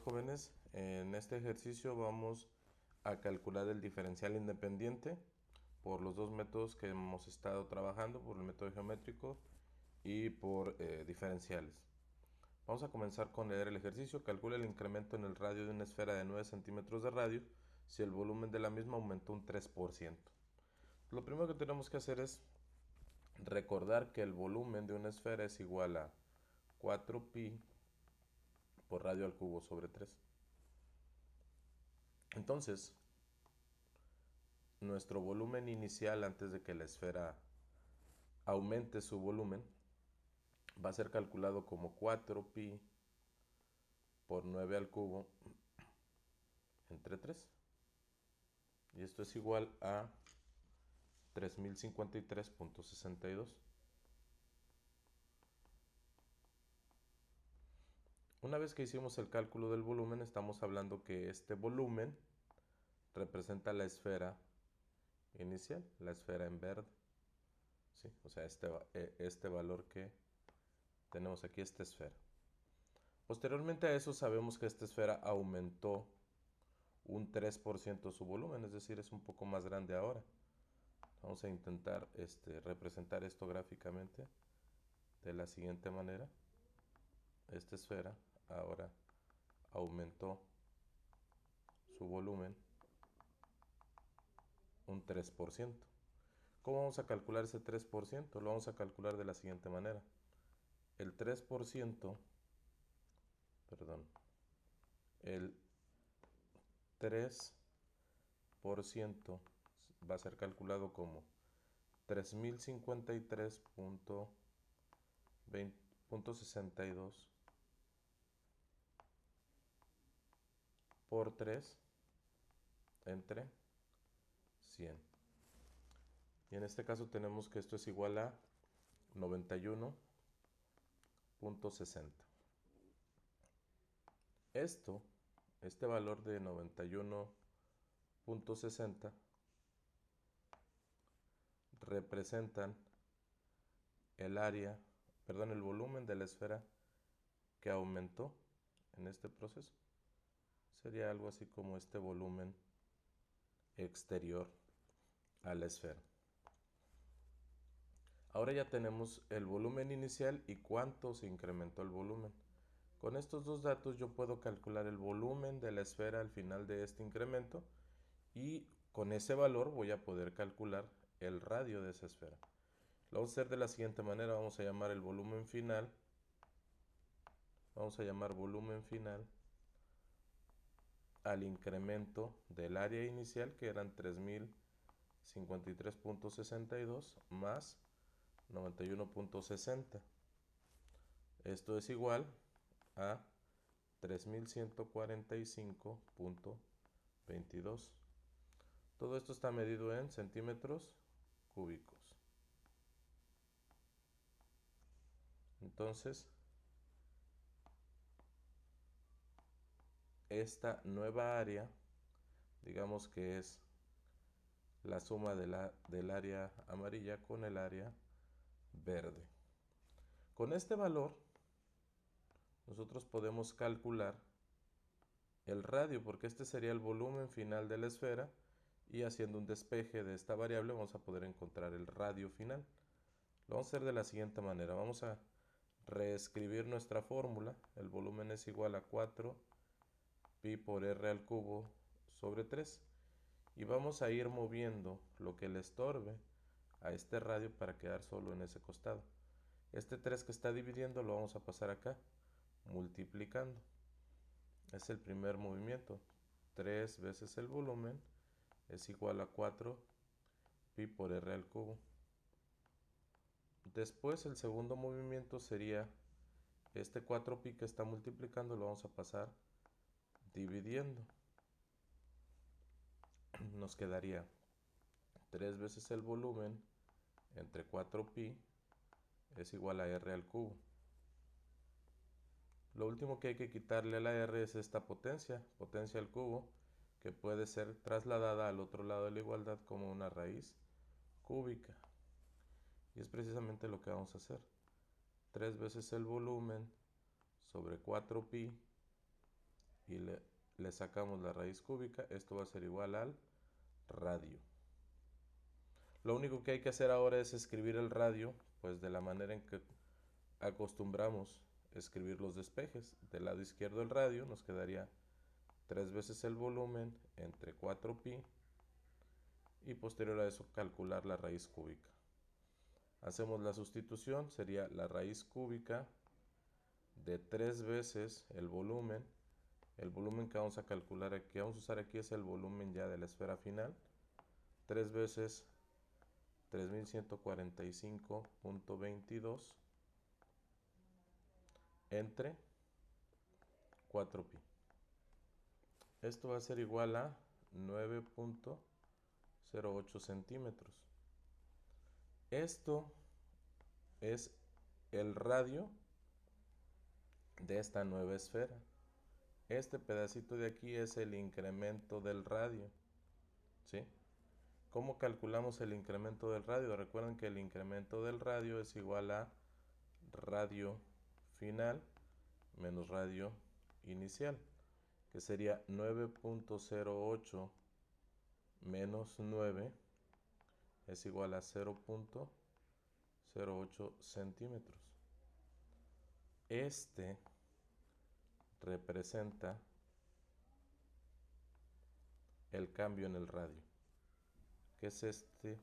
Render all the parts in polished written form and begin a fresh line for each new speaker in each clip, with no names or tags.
Jóvenes, en este ejercicio vamos a calcular el diferencial independiente por los dos métodos que hemos estado trabajando, por el método geométrico y por diferenciales. Vamos a comenzar con leer el ejercicio. Calcula el incremento en el radio de una esfera de 9 centímetros de radio si el volumen de la misma aumentó un 3%. Lo primero que tenemos que hacer es recordar que el volumen de una esfera es igual a 4pi por radio al cubo sobre 3. Entonces, nuestro volumen inicial antes de que la esfera aumente su volumen va a ser calculado como 4pi por 9 al cubo entre 3. Y esto es igual a 3053.62. Una vez que hicimos el cálculo del volumen, estamos hablando que este volumen representa la esfera inicial, la esfera en verde. ¿Sí? O sea, este valor que tenemos aquí, esta esfera. Posteriormente a eso sabemos que esta esfera aumentó un 3% su volumen, es decir, es un poco más grande ahora. Vamos a intentar representar esto gráficamente de la siguiente manera. Esta esfera ahora aumentó su volumen un 3%. ¿Cómo vamos a calcular ese 3%? Lo vamos a calcular de la siguiente manera. El 3%, perdón, el 3% va a ser calculado como 3053.62 por 3 entre 100. Y en este caso tenemos que esto es igual a 91.60. Este valor de 91.60 representan el área, perdón, el volumen de la esfera que aumentó en este proceso. Sería algo así como este volumen exterior a la esfera. Ahora ya tenemos el volumen inicial y cuánto se incrementó el volumen. Con estos dos datos yo puedo calcular el volumen de la esfera al final de este incremento y con ese valor voy a poder calcular el radio de esa esfera. Lo vamos a hacer de la siguiente manera. Vamos a llamar el volumen final. Vamos a llamar volumen final al incremento del área inicial, que eran 3053.62 más 91.60. Esto es igual a 3145.22. Todo esto está medido en centímetros cúbicos. Entonces, esta nueva área, digamos que es la suma del área amarilla con el área verde. Con este valor, nosotros podemos calcular el radio, porque este sería el volumen final de la esfera, y haciendo un despeje de esta variable vamos a poder encontrar el radio final. Lo vamos a hacer de la siguiente manera. Vamos a reescribir nuestra fórmula. El volumen es igual a 4pi por r al cubo sobre 3. Y vamos a ir moviendo lo que le estorbe a este radio para quedar solo en ese costado. Este 3 que está dividiendo lo vamos a pasar acá, multiplicando. Es el primer movimiento. 3 veces el volumen es igual a 4pi por r al cubo. Después el segundo movimiento sería este 4pi que está multiplicando, lo vamos a pasar dividiendo. Nos quedaría 3 veces el volumen entre 4pi es igual a r al cubo. Lo último que hay que quitarle a la r es esta potencia al cubo, que puede ser trasladada al otro lado de la igualdad como una raíz cúbica. Y es precisamente lo que vamos a hacer. 3 veces el volumen sobre 4pi y le sacamos la raíz cúbica, esto va a ser igual al radio. Lo único que hay que hacer ahora es escribir el radio, pues de la manera en que acostumbramos escribir los despejes. Del lado izquierdo del radio nos quedaría 3 veces el volumen entre 4pi y posterior a eso calcular la raíz cúbica. Hacemos la sustitución, sería la raíz cúbica de 3 veces el volumen. El volumen que vamos a calcular aquí, que vamos a usar aquí, es el volumen ya de la esfera final. 3 veces 3145.22 entre 4pi. Esto va a ser igual a 9.08 centímetros. Esto es el radio de esta nueva esfera. Este pedacito de aquí es el incremento del radio, ¿sí? ¿Cómo calculamos el incremento del radio? Recuerden que el incremento del radio es igual a radio final menos radio inicial, que sería 9.08 menos 9 es igual a 0.08 centímetros. Este representa el cambio en el radio, que es este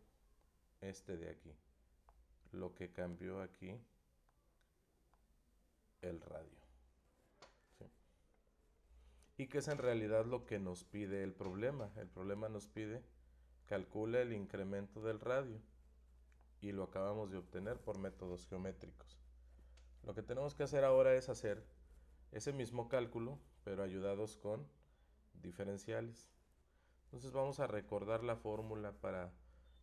de aquí, lo que cambió aquí el radio, ¿sí? Y que es en realidad lo que nos pide el problema. El problema nos pide calcula el incremento del radio y lo acabamos de obtener por métodos geométricos. Lo que tenemos que hacer ahora es hacer ese mismo cálculo, pero ayudados con diferenciales. Entonces vamos a recordar la fórmula para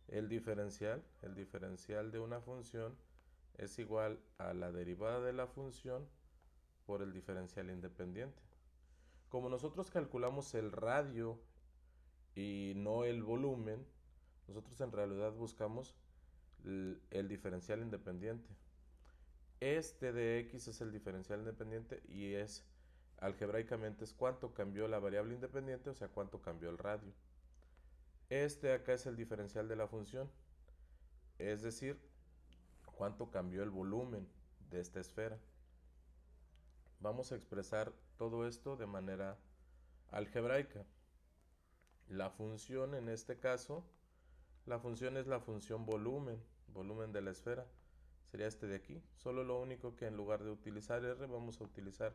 el diferencial. El diferencial de una función es igual a la derivada de la función por el diferencial independiente. Como nosotros calculamos el radio y no el volumen, nosotros en realidad buscamos el diferencial independiente. Este de x es el diferencial independiente y es algebraicamente es cuánto cambió la variable independiente, o sea, cuánto cambió el radio. Este acá es el diferencial de la función, es decir, cuánto cambió el volumen de esta esfera. Vamos a expresar todo esto de manera algebraica. La función en este caso, la función es la función volumen, volumen de la esfera. Sería este de aquí. Solo lo único que en lugar de utilizar r vamos a utilizar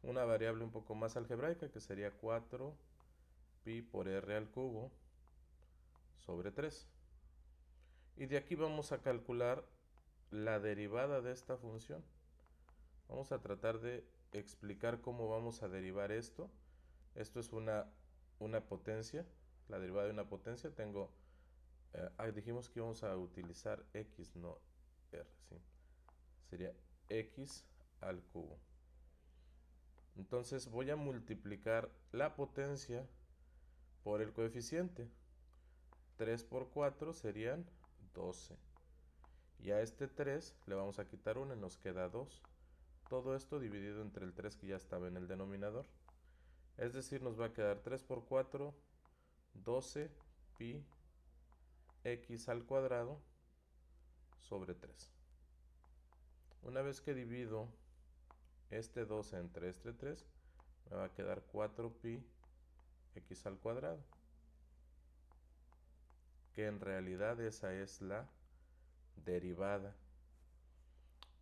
una variable un poco más algebraica, que sería 4pi por r al cubo sobre 3. Y de aquí vamos a calcular la derivada de esta función. Vamos a tratar de explicar cómo vamos a derivar esto. Esto es una potencia, la derivada de una potencia. Dijimos que íbamos a utilizar x, no r, ¿sí? Sería x al cubo. Entonces voy a multiplicar la potencia por el coeficiente. 3 por 4 serían 12. Y a este 3 le vamos a quitar 1 y nos queda 2. Todo esto dividido entre el 3 que ya estaba en el denominador. Es decir, nos va a quedar 3 por 4, 12 pi x al cuadrado sobre 3. Una vez que divido este 12 entre este 3, me va a quedar 4pi x al cuadrado, que en realidad esa es la derivada.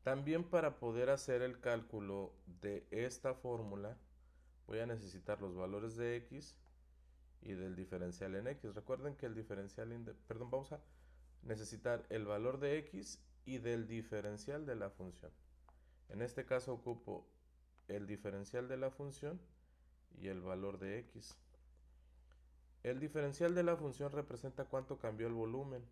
También para poder hacer el cálculo de esta fórmula voy a necesitar los valores de x y del diferencial en x. Recuerden que el diferencial, vamos a necesitar el valor de x y del diferencial de la función. En este caso ocupo el diferencial de la función y el valor de x. El diferencial de la función representa cuánto cambió el volumen.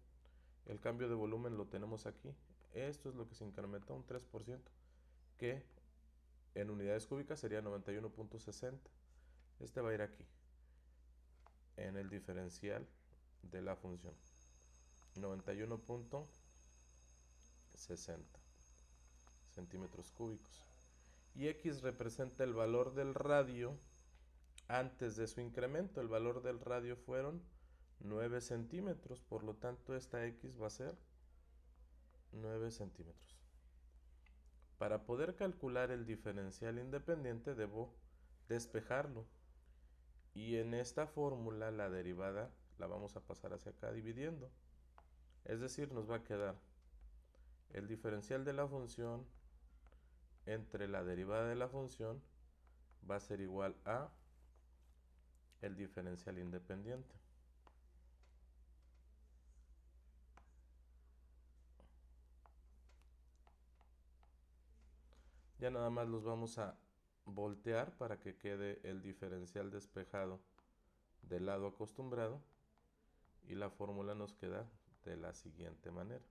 El cambio de volumen lo tenemos aquí. Esto es lo que se incrementó un 3%, que en unidades cúbicas sería 91.60. Este va a ir aquí, en el diferencial de la función. 91.60 centímetros cúbicos. Y x representa el valor del radio antes de su incremento. El valor del radio fueron 9 centímetros, por lo tanto esta X va a ser 9 centímetros. Para poder calcular el diferencial independiente debo despejarlo, y en esta fórmula la derivada la vamos a pasar hacia acá dividiendo. Es decir, nos va a quedar el diferencial de la función entre la derivada de la función va a ser igual a el diferencial independiente. Ya nada más los vamos a voltear para que quede el diferencial despejado del lado acostumbrado, y la fórmula nos queda de la siguiente manera.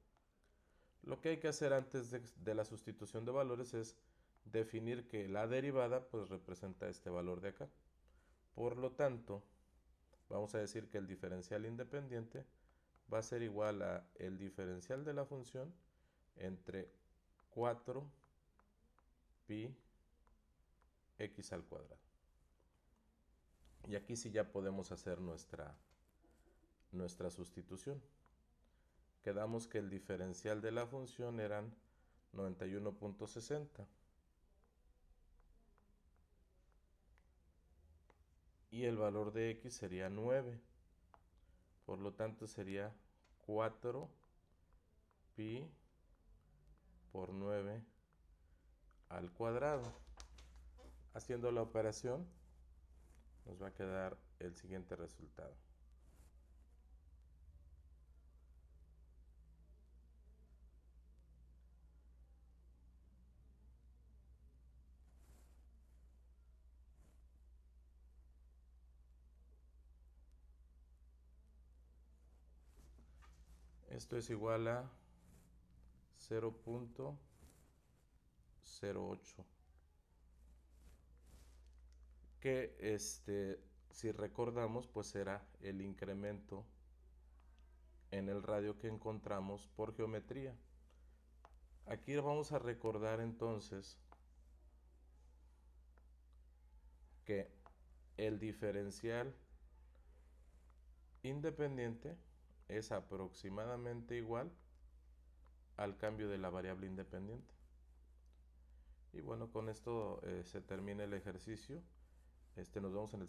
Lo que hay que hacer antes de la sustitución de valores es definir que la derivada pues representa este valor de acá. Por lo tanto, vamos a decir que el diferencial independiente va a ser igual a el diferencial de la función entre 4 pi x al cuadrado. Y aquí sí ya podemos hacer nuestra sustitución. Quedamos que el diferencial de la función eran 91.60 y el valor de x sería 9. Por lo tanto sería 4 pi por 9 al cuadrado. Haciendo la operación nos va a quedar el siguiente resultado. Esto es igual a 0.08, que si recordamos pues era el incremento en el radio que encontramos por geometría. Aquí vamos a recordar entonces que el diferencial independiente es aproximadamente igual al cambio de la variable independiente. Y bueno, con esto se termina el ejercicio. Nos vemos en el siguiente.